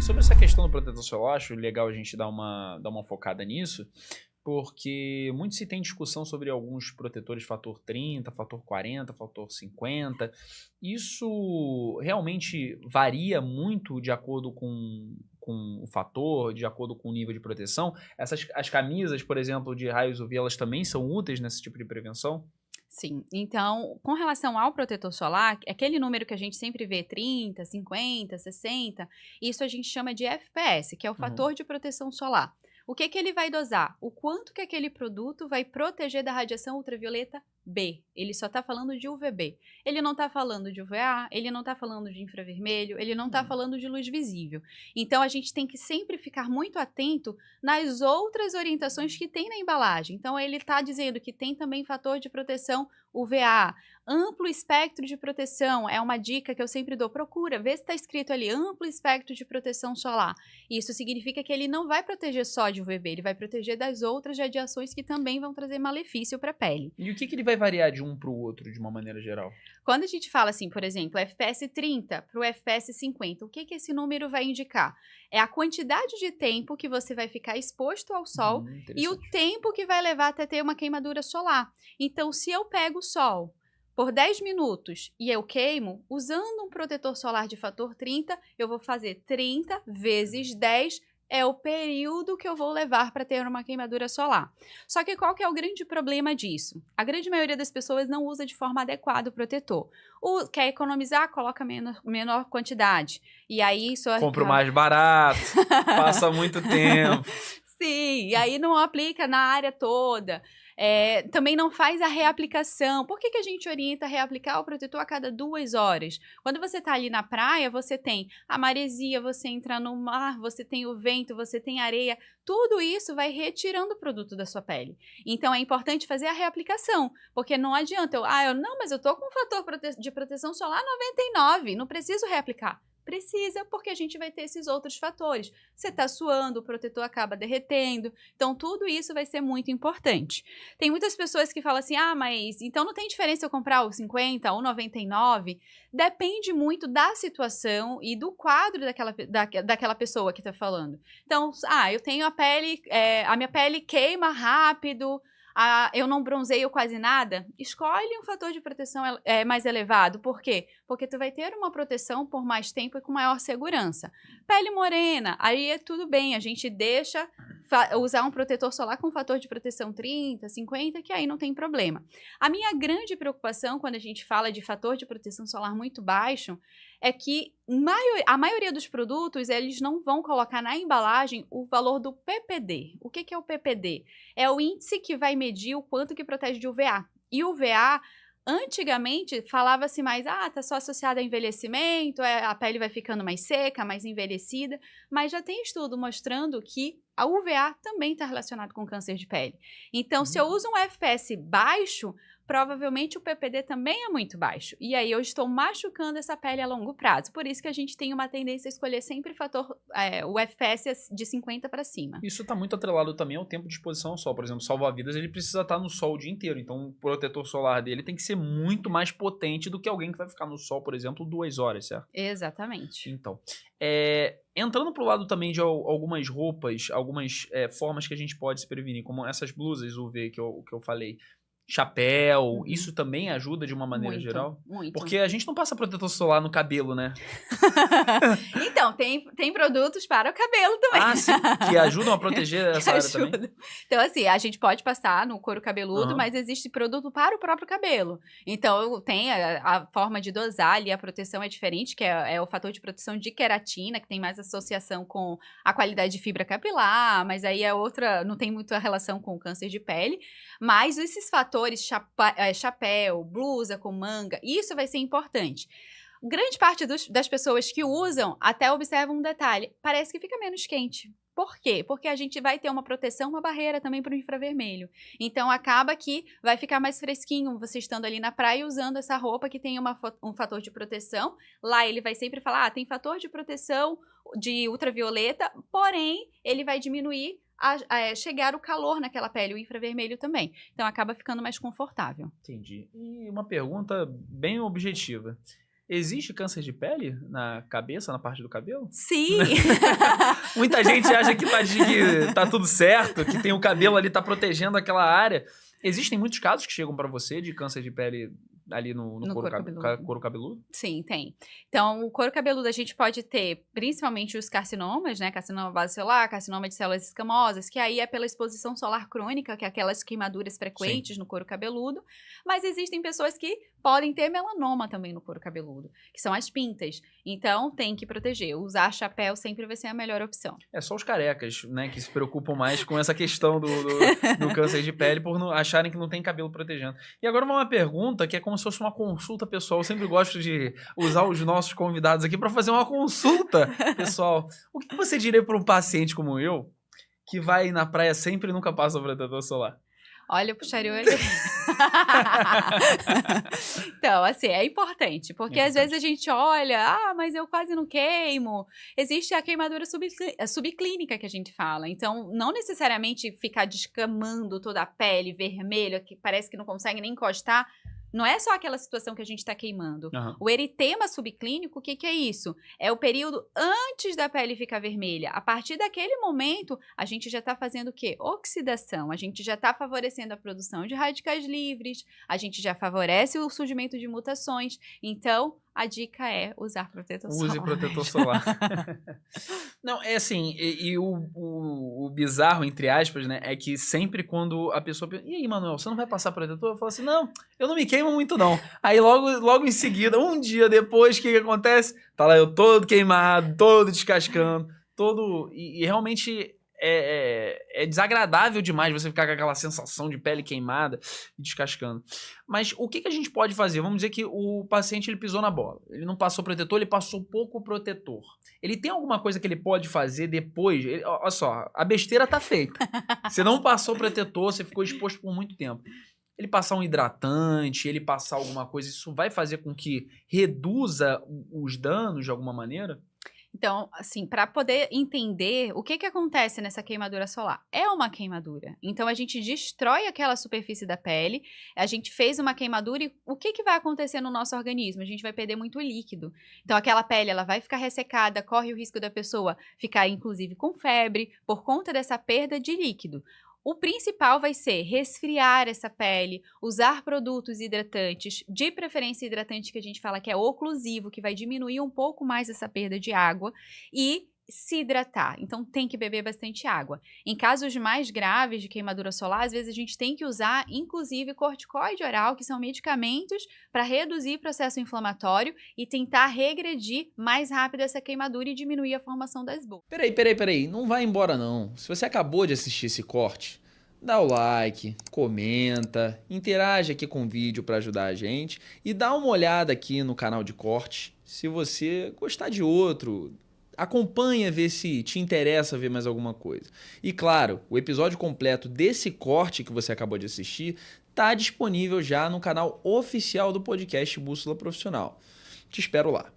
E sobre essa questão do protetor solar, acho legal a gente dar uma focada nisso, porque muito se tem discussão sobre alguns protetores fator 30, fator 40, fator 50. Isso realmente varia muito de acordo com o fator, de acordo com o nível de proteção? As camisas, por exemplo, de raios UV, elas também são úteis nesse tipo de prevenção? Sim, então, com relação ao protetor solar, aquele número que a gente sempre vê, 30, 50, 60, isso a gente chama de FPS, que é o Uhum. fator de proteção solar. O que que ele vai dosar? O quanto que aquele produto vai proteger da radiação ultravioleta B. Ele só está falando de UVB. Ele não está falando de UVA, ele não está falando de infravermelho, ele não está Hum. falando de luz visível. Então, a gente tem que sempre ficar muito atento nas outras orientações que tem na embalagem. Então, ele está dizendo que tem também fator de proteção UVA, amplo espectro de proteção, é uma dica que eu sempre dou, procura, vê se está escrito ali, amplo espectro de proteção solar. Isso significa que ele não vai proteger só de UVB, ele vai proteger das outras radiações que também vão trazer malefício para a pele. E o que ele vai variar de um para o outro, de uma maneira geral? Quando a gente fala assim, por exemplo, FPS 30 para o FPS 50, o que que esse número vai indicar? É a quantidade de tempo que você vai ficar exposto ao sol e o Interessante. tempo que vai levar até ter uma queimadura solar. Então, se eu pego o sol por 10 minutos e eu queimo, usando um protetor solar de fator 30, eu vou fazer 30 vezes 10 é o período que eu vou levar para ter uma queimadura solar. Só que qual que é o grande problema disso? A grande maioria das pessoas não usa de forma adequada o protetor. Quer economizar, coloca menor quantidade. E aí isso Compro acaba... mais barato, passa muito tempo. Sim, e aí não aplica na área toda. Também não faz a reaplicação. Por que que a gente orienta a reaplicar o protetor a cada 2 horas? Quando você está ali na praia, você tem a maresia, você entra no mar, você tem o vento, você tem areia. Tudo isso vai retirando o produto da sua pele. Então é importante fazer a reaplicação, porque não adianta mas eu tô com fator de proteção solar 99, não preciso reaplicar. Precisa, porque a gente vai ter esses outros fatores. Você está suando, o protetor acaba derretendo. Então, tudo isso vai ser muito importante. Tem muitas pessoas que falam assim, mas então não tem diferença eu comprar o 50 ou 99? Depende muito da situação e do quadro daquela pessoa que está falando. Então, eu tenho a minha pele queima rápido, eu não bronzeio quase nada, escolhe um fator de proteção mais elevado. Por quê? Porque tu vai ter uma proteção por mais tempo e com maior segurança. Pele morena, aí é tudo bem, a gente deixa usar um protetor solar com fator de proteção 30, 50, que aí não tem problema. A minha grande preocupação quando a gente fala de fator de proteção solar muito baixo é que a maioria dos produtos, eles não vão colocar na embalagem o valor do PPD. O que que é o PPD? É o índice que vai medir o quanto que protege de UVA. E UVA, antigamente, falava-se mais, tá só associado a envelhecimento, a pele vai ficando mais seca, mais envelhecida, mas já tem estudo mostrando que a UVA também está relacionado com câncer de pele. Então, se eu uso um FPS baixo, provavelmente o PPD também é muito baixo. E aí eu estou machucando essa pele a longo prazo. Por isso que a gente tem uma tendência a escolher sempre o FPS de 50 para cima. Isso está muito atrelado também ao tempo de exposição ao sol. Por exemplo, salva-vidas, ele precisa estar no sol o dia inteiro. Então, o protetor solar dele tem que ser muito mais potente do que alguém que vai ficar no sol, por exemplo, 2 horas, certo? Exatamente. Então, entrando pro lado também de algumas roupas, algumas formas que a gente pode se prevenir, como essas blusas UV que eu falei, chapéu, isso também ajuda de uma maneira Muito, geral? muito. Porque a gente não passa protetor solar no cabelo, né? Então, tem produtos para o cabelo também. Sim, que ajudam a proteger Que essa área também? ajuda. Então, assim, a gente pode passar no couro cabeludo, Aham. mas existe produto para o próprio cabelo. Então, tem a forma de dosar ali, a proteção é diferente, que é o fator de proteção de queratina, que tem mais associação com a qualidade de fibra capilar, mas aí é outra, não tem muita relação com o câncer de pele. Mas esses fatores, chapéu, blusa com manga, isso vai ser importante. Grande parte das pessoas que usam até observam um detalhe, parece que fica menos quente. Por quê? Porque a gente vai ter uma proteção, uma barreira também para o infravermelho. Então, acaba que vai ficar mais fresquinho você estando ali na praia usando essa roupa que tem um fator de proteção. Lá ele vai sempre falar, tem fator de proteção de ultravioleta, porém, ele vai diminuir chegar o calor naquela pele, o infravermelho também. Então, acaba ficando mais confortável. Entendi. E uma pergunta bem objetiva. Existe câncer de pele na cabeça, na parte do cabelo? Sim! Muita gente acha que tá tudo certo, que tem o cabelo ali, tá protegendo aquela área. Existem muitos casos que chegam para você de câncer de pele ali no couro cabeludo? Sim, tem. Então, o couro cabeludo a gente pode ter principalmente os carcinomas, né? Carcinoma basocelular, carcinoma de células escamosas, que aí é pela exposição solar crônica, que é aquelas queimaduras frequentes no couro cabeludo. Mas existem pessoas que podem ter melanoma também no couro cabeludo, que são as pintas. Então, tem que proteger. Usar chapéu sempre vai ser a melhor opção. É só os carecas, né, que se preocupam mais com essa questão do câncer de pele por acharem que não tem cabelo protegendo. E agora uma pergunta que é como se fosse uma consulta pessoal. Eu sempre gosto de usar os nossos convidados aqui para fazer uma consulta pessoal. O que você diria para um paciente como eu, que vai na praia sempre e nunca passa protetor solar? Olha, eu puxaria o olho. Então, assim, é importante, porque às vezes a gente olha, mas eu quase não queimo. Existe a queimadura subclínica que a gente fala. Então, não necessariamente ficar descamando toda a pele vermelha, que parece que não consegue nem encostar. Não é só aquela situação que a gente está queimando. Uhum. O eritema subclínico, o que é isso? É o período antes da pele ficar vermelha. A partir daquele momento, a gente já está fazendo o quê? Oxidação. A gente já está favorecendo a produção de radicais livres, a gente já favorece o surgimento de mutações. Então, a dica é usar protetor solar. Use protetor solar. Não, é assim, e o bizarro, entre aspas, né, é que sempre quando a pessoa pergunta, e aí, Manuel, você não vai passar protetor? Eu falo assim, não, eu não me queimo muito não. Aí logo em seguida, um dia depois, o que acontece? Tá lá eu todo queimado, todo descascando, e realmente é desagradável demais você ficar com aquela sensação de pele queimada e descascando. Mas o que a gente pode fazer? Vamos dizer que o paciente ele pisou na bola. Ele não passou protetor, ele passou pouco protetor. Ele tem alguma coisa que ele pode fazer depois? Olha só, a besteira tá feita. Você não passou protetor, você ficou exposto por muito tempo. Ele passar um hidratante, ele passar alguma coisa, isso vai fazer com que reduza os danos de alguma maneira? Então, assim, para poder entender o que acontece nessa queimadura solar. É uma queimadura. Então, a gente destrói aquela superfície da pele, a gente fez uma queimadura e o que vai acontecer no nosso organismo? A gente vai perder muito líquido. Então, aquela pele, ela vai ficar ressecada, corre o risco da pessoa ficar, inclusive, com febre, por conta dessa perda de líquido. O principal vai ser resfriar essa pele, usar produtos hidratantes, de preferência hidratante que a gente fala que é oclusivo, que vai diminuir um pouco mais essa perda de água e se hidratar. Então, tem que beber bastante água. Em casos mais graves de queimadura solar, às vezes a gente tem que usar, inclusive, corticoide oral, que são medicamentos para reduzir o processo inflamatório e tentar regredir mais rápido essa queimadura e diminuir a formação das bolhas. Peraí, não vai embora não. Se você acabou de assistir esse corte, dá o like, comenta, interage aqui com o vídeo para ajudar a gente e dá uma olhada aqui no canal de corte. Se você gostar de outro, acompanha, ver se te interessa ver mais alguma coisa. E claro, o episódio completo desse corte que você acabou de assistir está disponível já no canal oficial do podcast Bússola Profissional. Te espero lá.